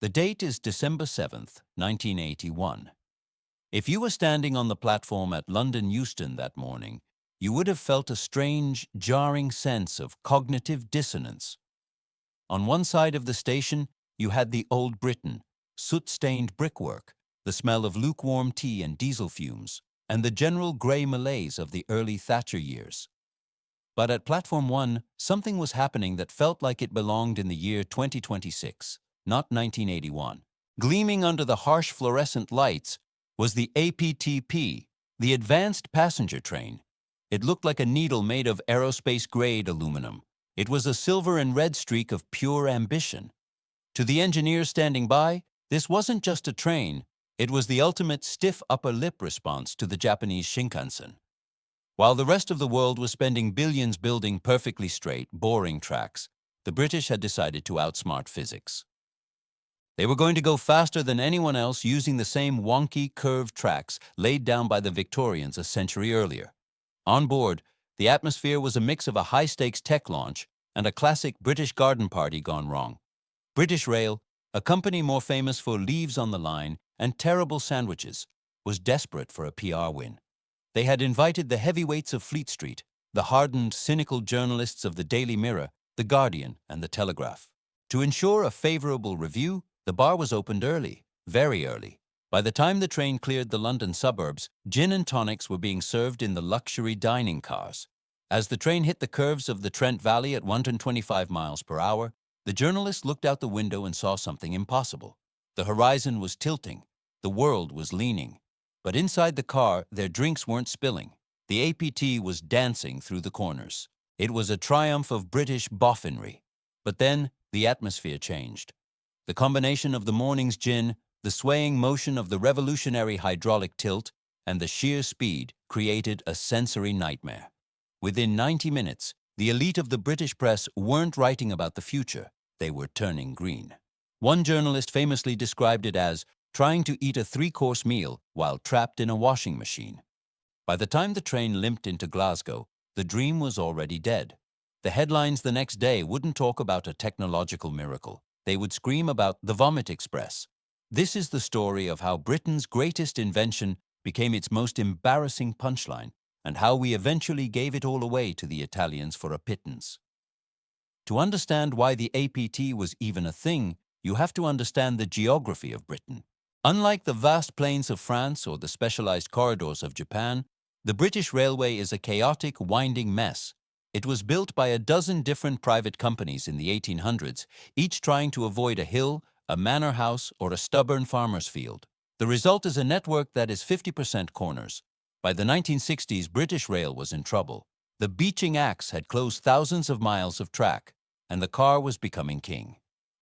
The date is December 7th, 1981. If you were standing on the platform at London Euston that morning, you would have felt a strange, jarring sense of cognitive dissonance. On one side of the station, you had the Old Britain, soot-stained brickwork, the smell of lukewarm tea and diesel fumes, and the general grey malaise of the early Thatcher years. But at Platform 1, something was happening that felt like it belonged in the year 2026, not 1981. Gleaming under the harsh fluorescent lights was the APTP, the Advanced Passenger Train. It looked like a needle made of aerospace-grade aluminum. It was a silver and red streak of pure ambition. To the engineers standing by, this wasn't just a train, it was the ultimate stiff upper lip response to the Japanese Shinkansen. While the rest of the world was spending billions building perfectly straight, boring tracks, the British had decided to outsmart physics. They were going to go faster than anyone else using the same wonky, curved tracks laid down by the Victorians a century earlier. On board, the atmosphere was a mix of a high-stakes tech launch and a classic British garden party gone wrong. British Rail, a company more famous for leaves on the line and terrible sandwiches, was desperate for a PR win. They had invited the heavyweights of Fleet Street, the hardened, cynical journalists of the Daily Mirror, the Guardian, and the Telegraph. To ensure a favorable review, the bar was opened early, very early. By the time the train cleared the London suburbs, gin and tonics were being served in the luxury dining cars. As the train hit the curves of the Trent Valley at 125 miles per hour, the journalist looked out the window and saw something impossible. The horizon was tilting. The world was leaning. But inside the car, their drinks weren't spilling. The APT was dancing through the corners. It was a triumph of British boffinry. But then, the atmosphere changed. The combination of the morning's gin, the swaying motion of the revolutionary hydraulic tilt, and the sheer speed created a sensory nightmare. Within 90 minutes, the elite of the British press weren't writing about the future, they were turning green. One journalist famously described it as trying to eat a three-course meal while trapped in a washing machine. By the time the train limped into Glasgow, the dream was already dead. The headlines the next day wouldn't talk about a technological miracle. They would scream about the Vomit Express. This is the story of how Britain's greatest invention became its most embarrassing punchline, and how we eventually gave it all away to the Italians for a pittance. To understand why the APT was even a thing, you have to understand the geography of Britain. Unlike the vast plains of France or the specialized corridors of Japan, the British Railway is a chaotic, winding mess. It was built by a dozen different private companies in the 1800s, each trying to avoid a hill, a manor house, or a stubborn farmer's field. The result is a network that is 50% corners. By the 1960s, British Rail was in trouble. The beaching axe had closed thousands of miles of track, and the car was becoming king.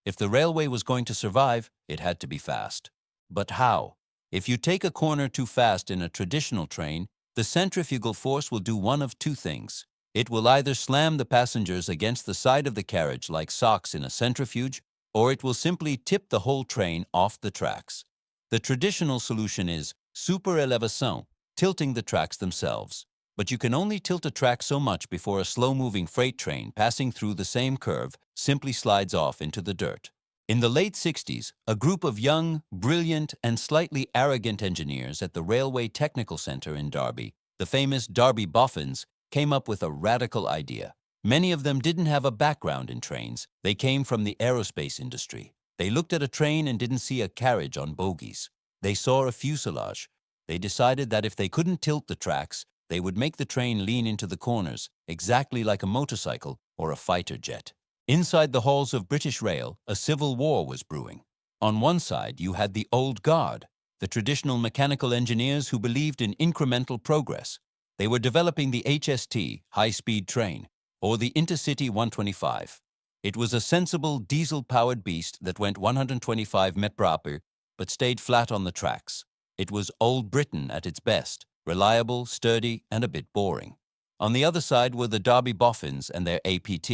If the railway was going to survive, it had to be fast. But how? If you take a corner too fast in a traditional train, the centrifugal force will do one of two things. It will either slam the passengers against the side of the carriage like socks in a centrifuge, or it will simply tip the whole train off the tracks. The traditional solution is superélévation, tilting the tracks themselves. But you can only tilt a track so much before a slow-moving freight train passing through the same curve simply slides off into the dirt. In the late 60s, a group of young, brilliant, and slightly arrogant engineers at the Railway Technical Centre in Derby, the famous Derby Boffins, came up with a radical idea. Many of them didn't have a background in trains. They came from the aerospace industry. They looked at a train and didn't see a carriage on bogies. They saw a fuselage. They decided that if they couldn't tilt the tracks, they would make the train lean into the corners, exactly like a motorcycle or a fighter jet. Inside the halls of British Rail, a civil war was brewing. On one side, you had the old guard, the traditional mechanical engineers who believed in incremental progress. They were developing the HST, high-speed train, or the Intercity 125. It was a sensible diesel-powered beast that went 125 mph but stayed flat on the tracks. It was Old Britain at its best, reliable, sturdy, and a bit boring. On the other side were the Derby Boffins and their APT.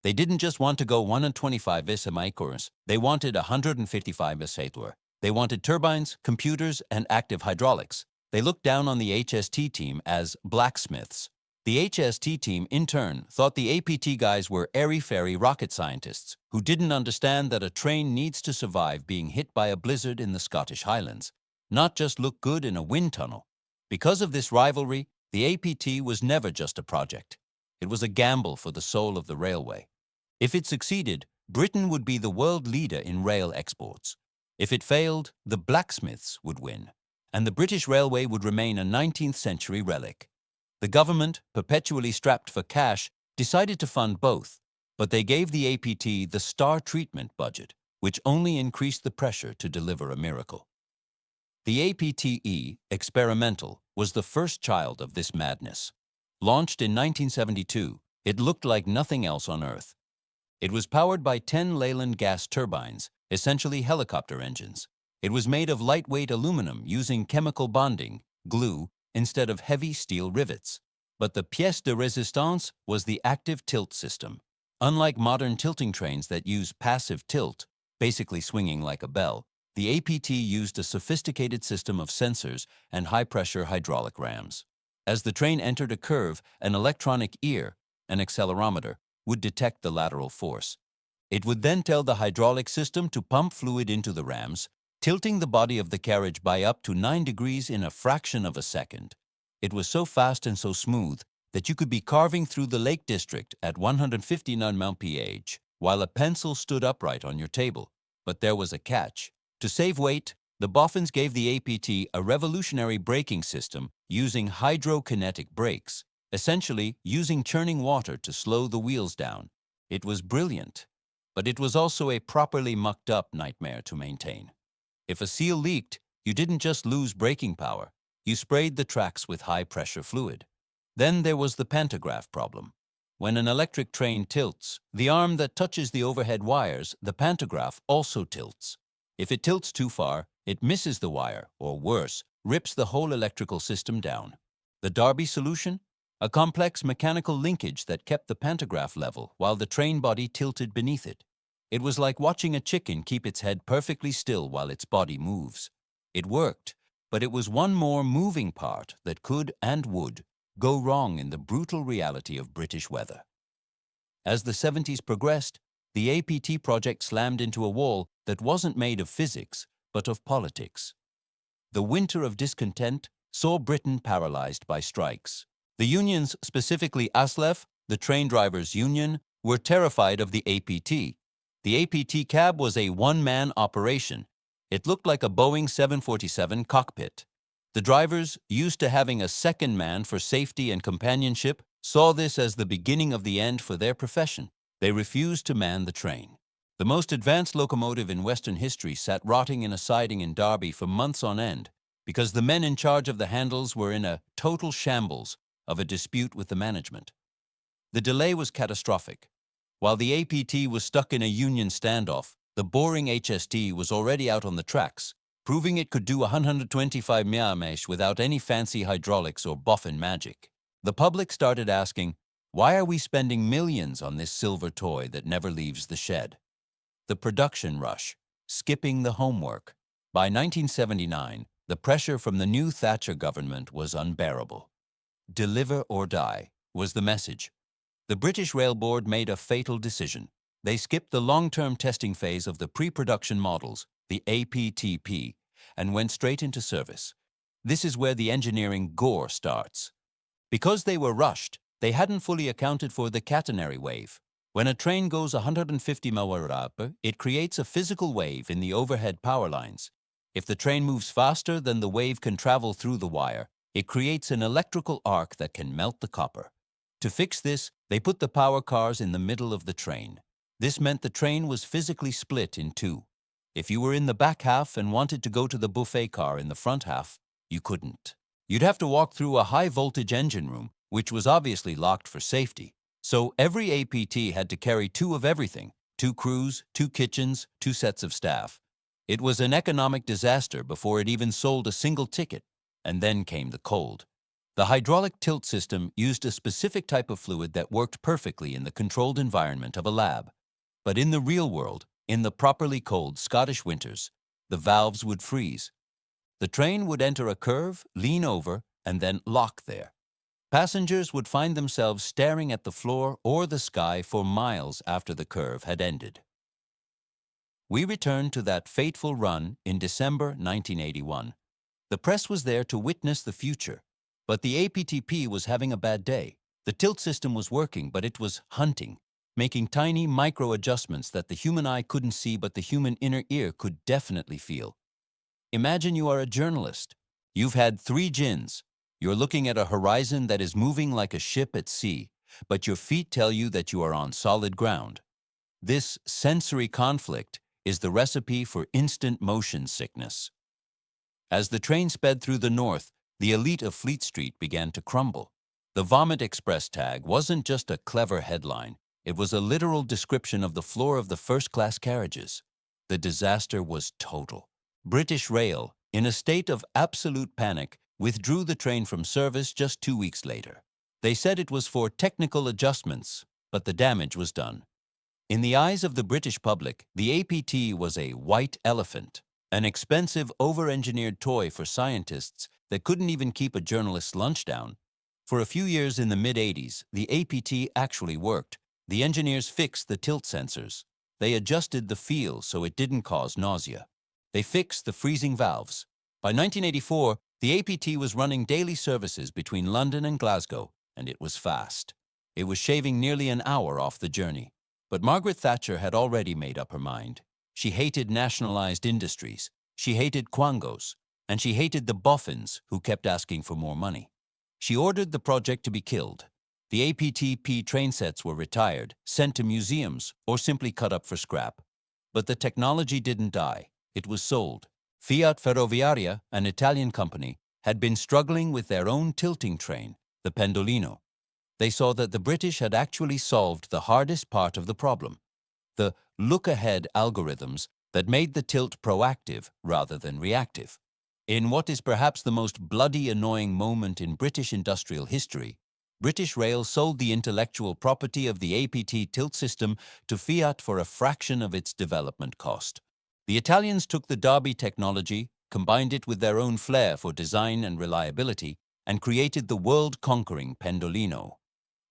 They didn't just want to go 125 mph, they wanted 155 mph. They wanted turbines, computers, and active hydraulics. They looked down on the HST team as blacksmiths. The HST team, in turn, thought the APT guys were airy-fairy rocket scientists who didn't understand that a train needs to survive being hit by a blizzard in the Scottish Highlands, not just look good in a wind tunnel. Because of this rivalry, the APT was never just a project. It was a gamble for the soul of the railway. If it succeeded, Britain would be the world leader in rail exports. If it failed, the blacksmiths would win, and the British Railway would remain a 19th century relic. The government, perpetually strapped for cash, decided to fund both, but they gave the APT the star treatment budget, which only increased the pressure to deliver a miracle. The APTE, experimental, was the first child of this madness. Launched in 1972, it looked like nothing else on Earth. It was powered by 10 Leyland gas turbines, essentially helicopter engines. It was made of lightweight aluminum using chemical bonding, glue, instead of heavy steel rivets. But the pièce de résistance was the active tilt system. Unlike modern tilting trains that use passive tilt, basically swinging like a bell, the APT used a sophisticated system of sensors and high-pressure hydraulic rams. As the train entered a curve, an electronic ear, an accelerometer, would detect the lateral force. It would then tell the hydraulic system to pump fluid into the rams, tilting the body of the carriage by up to 9 degrees in a fraction of a second. It was so fast and so smooth that you could be carving through the Lake District at 159 mph, while a pencil stood upright on your table. But there was a catch. To save weight, the Boffins gave the APT a revolutionary braking system using hydrokinetic brakes, essentially using churning water to slow the wheels down. It was brilliant, but it was also a properly mucked-up nightmare to maintain. If a seal leaked, you didn't just lose braking power, you sprayed the tracks with high-pressure fluid. Then there was the pantograph problem. When an electric train tilts, the arm that touches the overhead wires, the pantograph, also tilts. If it tilts too far, it misses the wire, or worse, rips the whole electrical system down. The Darby solution? A complex mechanical linkage that kept the pantograph level while the train body tilted beneath it. It was like watching a chicken keep its head perfectly still while its body moves. It worked, but it was one more moving part that could and would go wrong in the brutal reality of British weather. As the 70s progressed, the APT project slammed into a wall that wasn't made of physics, but of politics. The winter of discontent saw Britain paralyzed by strikes. The unions, specifically ASLEF, the train drivers' union, were terrified of the APT. The APT cab was a one-man operation. It looked like a Boeing 747 cockpit. The drivers, used to having a second man for safety and companionship, saw this as the beginning of the end for their profession. They refused to man the train. The most advanced locomotive in Western history sat rotting in a siding in Derby for months on end because the men in charge of the handles were in a total shambles of a dispute with the management. The delay was catastrophic. While the APT was stuck in a union standoff, the boring HST was already out on the tracks, proving it could do 125 mph without any fancy hydraulics or boffin magic. The public started asking, why are we spending millions on this silver toy that never leaves the shed? The production rush, skipping the homework. By 1979, the pressure from the new Thatcher government was unbearable. Deliver or die was the message. The British Rail Board made a fatal decision. They skipped the long-term testing phase of the pre-production models, the APTP, and went straight into service. This is where the engineering gore starts. Because they were rushed, they hadn't fully accounted for the catenary wave. When a train goes 150 mph, it creates a physical wave in the overhead power lines. If the train moves faster than the wave can travel through the wire, it creates an electrical arc that can melt the copper. To fix this, they put the power cars in the middle of the train. This meant the train was physically split in two. If you were in the back half and wanted to go to the buffet car in the front half, you couldn't. You'd have to walk through a high-voltage engine room, which was obviously locked for safety. So every APT had to carry two of everything, 2 crews, 2 kitchens, 2 sets of staff. It was an economic disaster before it even sold a single ticket. And then came the cold. The hydraulic tilt system used a specific type of fluid that worked perfectly in the controlled environment of a lab. But in the real world, in the properly cold Scottish winters, the valves would freeze. The train would enter a curve, lean over, and then lock there. Passengers would find themselves staring at the floor or the sky for miles after the curve had ended. We returned to that fateful run in December 1981. The press was there to witness the future, but the APTP was having a bad day. The tilt system was working, but it was hunting, making tiny micro-adjustments that the human eye couldn't see but the human inner ear could definitely feel. Imagine you are a journalist. You've had 3 gins. You're looking at a horizon that is moving like a ship at sea, but your feet tell you that you are on solid ground. This sensory conflict is the recipe for instant motion sickness. As the train sped through the north, the elite of Fleet Street began to crumble. The Vomit Express tag wasn't just a clever headline. It was a literal description of the floor of the first-class carriages. The disaster was total. British Rail, in a state of absolute panic, withdrew the train from service just 2 weeks later. They said it was for technical adjustments, but the damage was done. In the eyes of the British public, the APT was a white elephant, an expensive, over-engineered toy for scientists that couldn't even keep a journalist's lunch down. For a few years in the mid-80s, the APT actually worked. The engineers fixed the tilt sensors. They adjusted the feel so it didn't cause nausea. They fixed the freezing valves. By 1984, the APT was running daily services between London and Glasgow, and it was fast. It was shaving nearly an hour off the journey. But Margaret Thatcher had already made up her mind. She hated nationalized industries, she hated quangos, and she hated the boffins who kept asking for more money. She ordered the project to be killed. The APTP train sets were retired, sent to museums, or simply cut up for scrap. But the technology didn't die. It was sold. Fiat Ferroviaria, an Italian company, had been struggling with their own tilting train, the Pendolino. They saw that the British had actually solved the hardest part of the problem, the look-ahead algorithms that made the tilt proactive rather than reactive. In what is perhaps the most bloody annoying moment in British industrial history, British Rail sold the intellectual property of the APT tilt system to Fiat for a fraction of its development cost. The Italians took the Derby technology, combined it with their own flair for design and reliability, and created the world-conquering Pendolino.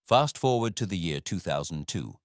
Fast forward to the year 2002.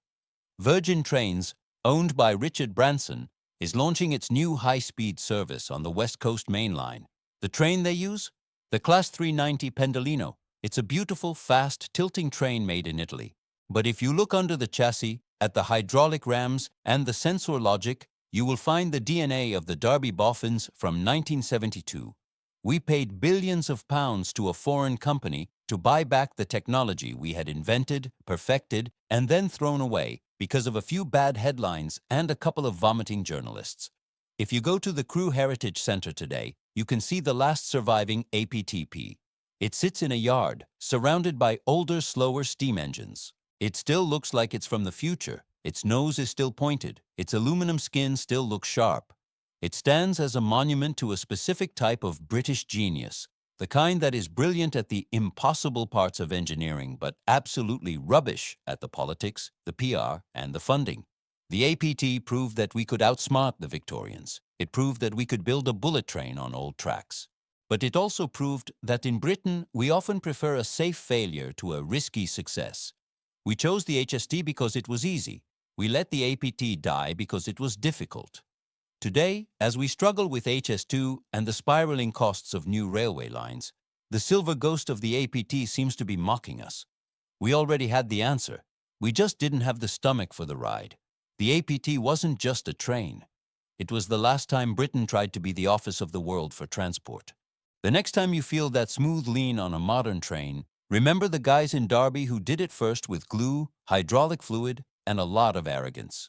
Virgin Trains, owned by Richard Branson, is launching its new high-speed service on the West Coast Main Line. The train they use? The Class 390 Pendolino. It's a beautiful, fast, tilting train made in Italy. But if you look under the chassis, at the hydraulic rams and the sensor logic, you will find the DNA of the Derby boffins from 1972. We paid billions of pounds to a foreign company to buy back the technology we had invented, perfected, and then thrown away because of a few bad headlines and a couple of vomiting journalists. If you go to the Crewe Heritage Centre today, you can see the last surviving APTP. It sits in a yard, surrounded by older, slower steam engines. It still looks like it's from the future. Its nose is still pointed. Its aluminum skin still looks sharp. It stands as a monument to a specific type of British genius, the kind that is brilliant at the impossible parts of engineering, but absolutely rubbish at the politics, the PR, and the funding. The APT proved that we could outsmart the Victorians. It proved that we could build a bullet train on old tracks. But it also proved that in Britain, we often prefer a safe failure to a risky success. We chose the HST because it was easy. We let the APT die because it was difficult. Today, as we struggle with HS2 and the spiraling costs of new railway lines, the silver ghost of the APT seems to be mocking us. We already had the answer. We just didn't have the stomach for the ride. The APT wasn't just a train. It was the last time Britain tried to be the office of the world for transport. The next time you feel that smooth lean on a modern train, remember the guys in Derby who did it first with glue, hydraulic fluid, and a lot of arrogance.